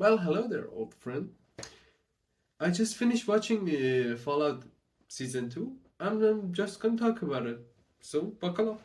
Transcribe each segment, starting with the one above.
Well, hello there, old friend. I just finished watching Fallout Season 2, and I'm just gonna talk about it. So, buckle up.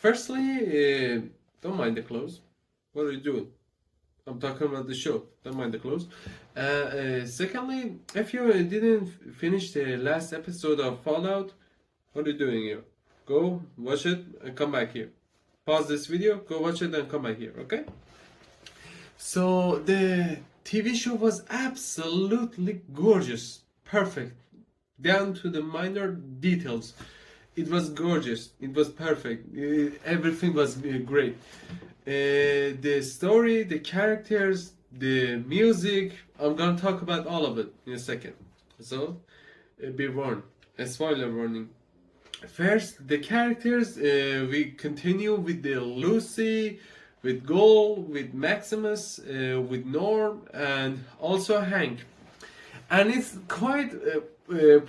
Firstly, don't mind the clothes. What are you doing? I'm talking about the show. Don't mind the clothes. Secondly, if you didn't finish the last episode of Fallout, what are you doing here? Go watch it and come back here. Pause this video, go watch it and come back here, okay? So the TV show was absolutely gorgeous, perfect, down to the minor details. It was gorgeous. It was perfect. Everything was great. The story, the characters, the music. I'm gonna talk about all of it in a second. So, be warned. A spoiler warning. First, the characters. We continue with the Lucy, with Goal, with Maximus, with Norm, and also Hank. And it's quite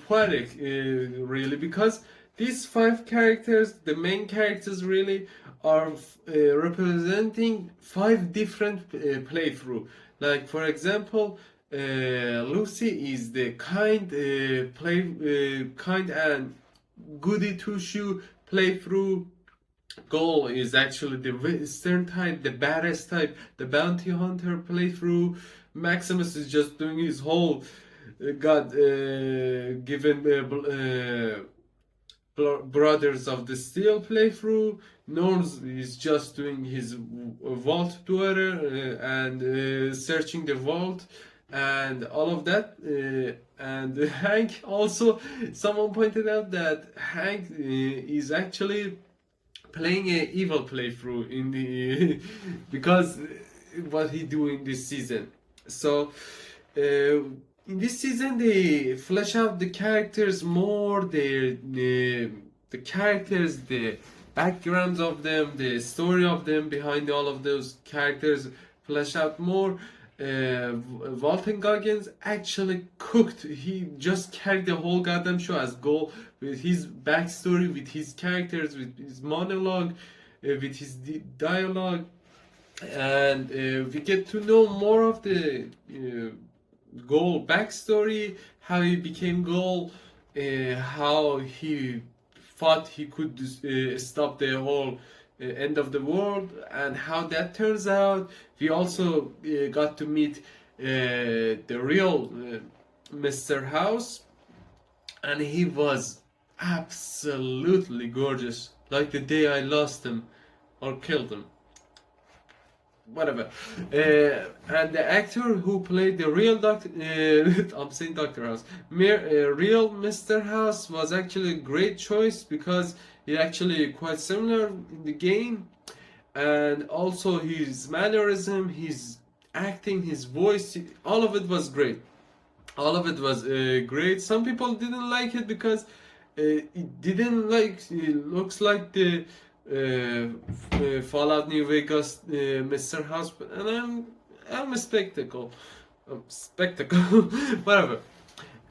poetic, really, because these five characters, the main characters, really are representing five different playthrough. Like, for example, Lucy is the kind and goody two shoe playthrough. Goal is actually the Western type, the badass type, the bounty hunter playthrough. Maximus is just doing his whole God given Brothers of the Steel playthrough. Norms is just doing his vault tour and searching the vault and all of that. And Hank also, someone pointed out that Hank is actually playing a evil playthrough in the because what he do in this season. So in this season they flesh out the characters more, the characters, the backgrounds of them, the story of them behind all of those characters flesh out more. Walton Goggins actually cooked. He just carried the whole goddamn show as Goal with his backstory, with his characters, with his monologue, with his dialogue, and we get to know more of the Goal backstory, how he became Goal, how he thought he could stop the whole end of the world, and how that turns out. We also got to meet the real Mr. House, and he was absolutely gorgeous, like the day I lost him or killed him. Whatever. And the actor who played the real Doctor, I'm saying Doctor House, real Mr. House was actually a great choice because he's actually quite similar in the game, and also his mannerism, his acting, his voice, all of it was great. All of it was great. Some people didn't like it because it didn't like. It looks like the Fallout New Vegas Mr. House, and I'm a spectacle, whatever.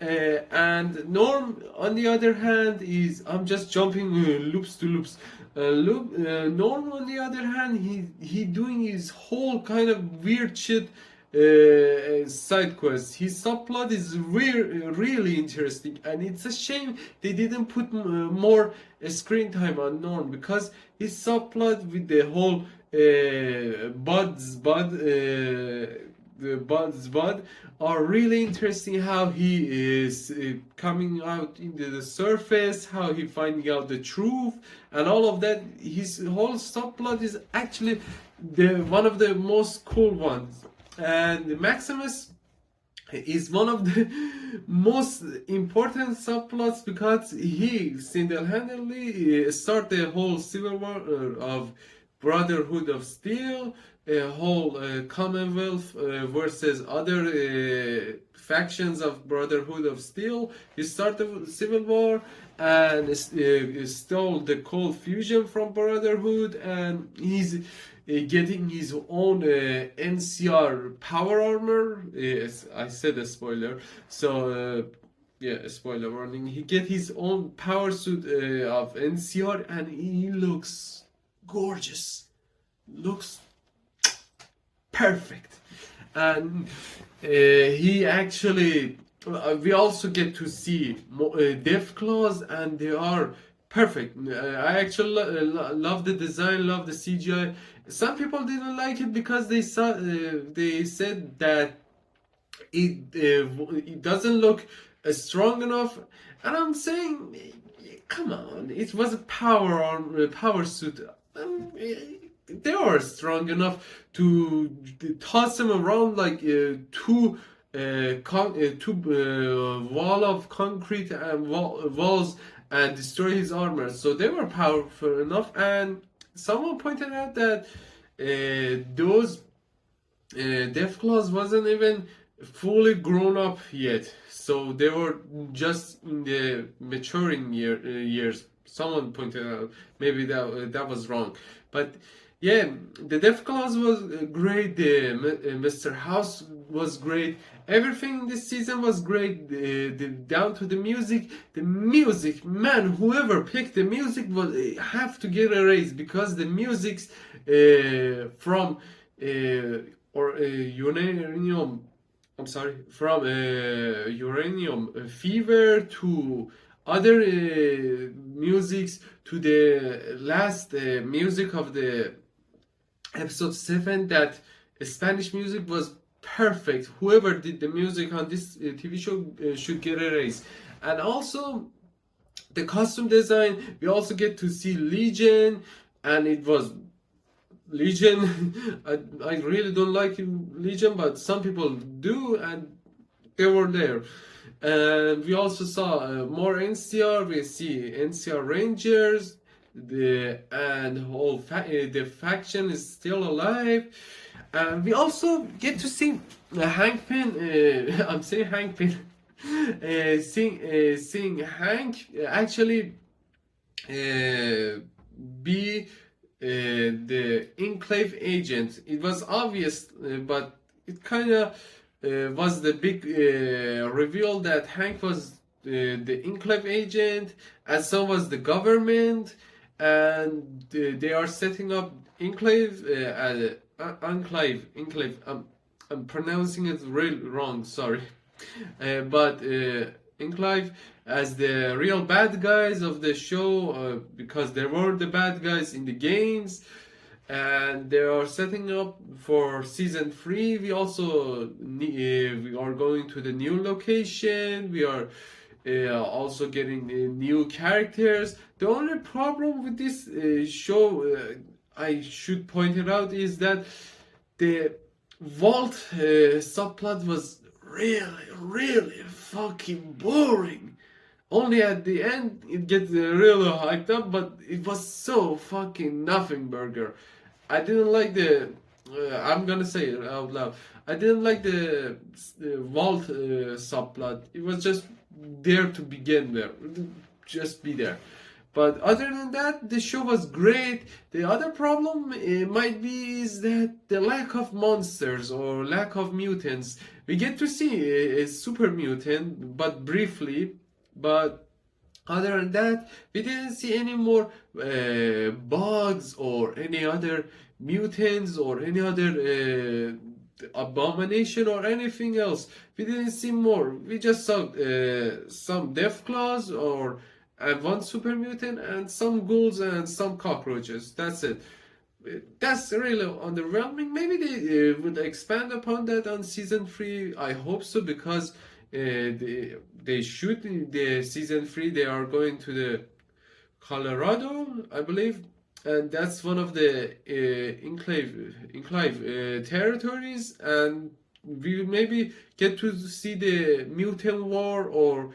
And Norm, on the other hand, is I'm just jumping loops to loops. Norm, on the other hand, he doing his whole kind of weird shit side quest. His subplot is really interesting, and it's a shame they didn't put more screen time on Norm, because his subplot with the whole Bud are really interesting. How he is coming out into the surface, how he finding out the truth, and all of that. His whole subplot is actually one of the most cool ones. And Maximus is one of the most important subplots because he single-handedly started the whole civil war of Brotherhood of Steel, a whole Commonwealth versus other factions of Brotherhood of Steel. He started the civil war and stole the cold fusion from Brotherhood, and he's getting his own NCR power armor. Yes, I said a spoiler. So yeah, spoiler warning. He get his own power suit of NCR, and he looks gorgeous. Looks perfect. and he actually we also get to see death claws, and they are perfect. I actually love the design, love the CGI. Some people didn't like it because they said that it doesn't look strong enough, and I'm saying, come on, it was a power suit. They are strong enough to toss him around like two wall of concrete and walls and destroy his armor. So they were powerful enough. And someone pointed out that those Deathclaws wasn't even fully grown up yet, so they were just in the maturing years. Someone pointed out, maybe that was wrong, but yeah, the Deathclaws was great. The Mr. House was great. Everything in this season was great. Down to the music. The music, man, whoever picked the music will have to get a raise, because the music's from uranium. I'm sorry, from uranium fever to other musics to the last music of the episode 7. That Spanish music was perfect. Whoever did the music on this TV show should get a raise. And also the costume design, we also get to see Legion, and it was Legion. I really don't like Legion, but some people do, and they were there. And we also saw more NCR. We see NCR Rangers, and the faction is still alive. And we also get to see Hank Pym. I'm saying Hank Pym. Seeing Hank actually be the Enclave agent. It was obvious, but it kind of was the big reveal that Hank was the Enclave agent, and so was the government, and they are setting up Enclave, Enclave. I'm pronouncing it real wrong. Sorry, but Enclave as the real bad guys of the show, because they were the bad guys in the games, and they are setting up for season 3. We also we are going to the new location. We are also getting new characters. The only problem with this show, I should point it out, is that the vault subplot was really fucking boring. Only at the end it gets really hyped up, but it was so fucking nothing burger. I didn't like the. I'm gonna say it out loud. I didn't like the vault subplot. It was just there to begin with, just be there. But other than that, the show was great. The other problem might be is that the lack of monsters or lack of mutants. We get to see a super mutant, but briefly. But other than that, we didn't see any more bugs or any other mutants or any other abomination or anything else. We didn't see more. We just saw some Deathclaws or one super mutant and some ghouls and some cockroaches. That's it. That's really underwhelming. Maybe they would expand upon that on season 3. I hope so, because they shoot in the season 3. They are going to the Colorado, I believe, and that's one of the enclave territories, and we maybe get to see the mutant war, or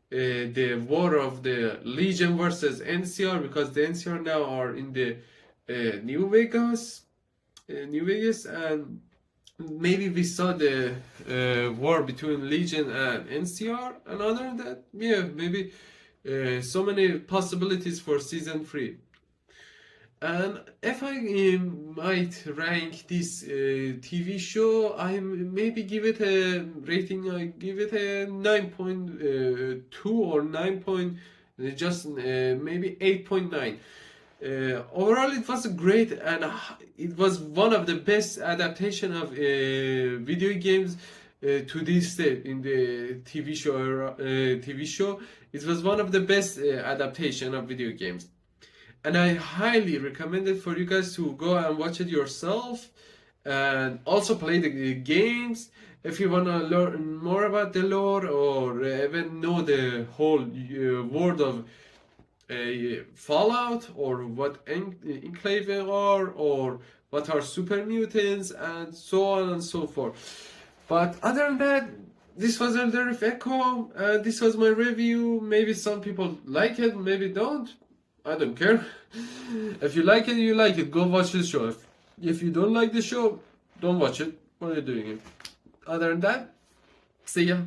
the war of the Legion versus NCR, because the NCR now are in the New Vegas, and maybe we saw the war between Legion and NCR. And other than that, yeah, maybe so many possibilities for season 3. And if I might rank this TV show, I maybe give it a rating. I give it a 9.2 or 9 point, just maybe 8.9. Overall, it was great, and it was one of the best adaptation of video games to this day in the TV show. TV show, it was one of the best adaptation of video games, and I highly recommend it for you guys to go and watch it yourself, and also play the games. If you want to learn more about the lore or even know the whole world of Fallout, or what Enclave are, or what are super mutants, and so on and so forth. But other than that, this was Elder Rift Echo, and this was my review. Maybe some people like it, maybe don't. I don't care. If you like it, you like it. Go watch the show. If you don't like the show, don't watch it. What are you doing? Other than that, see ya.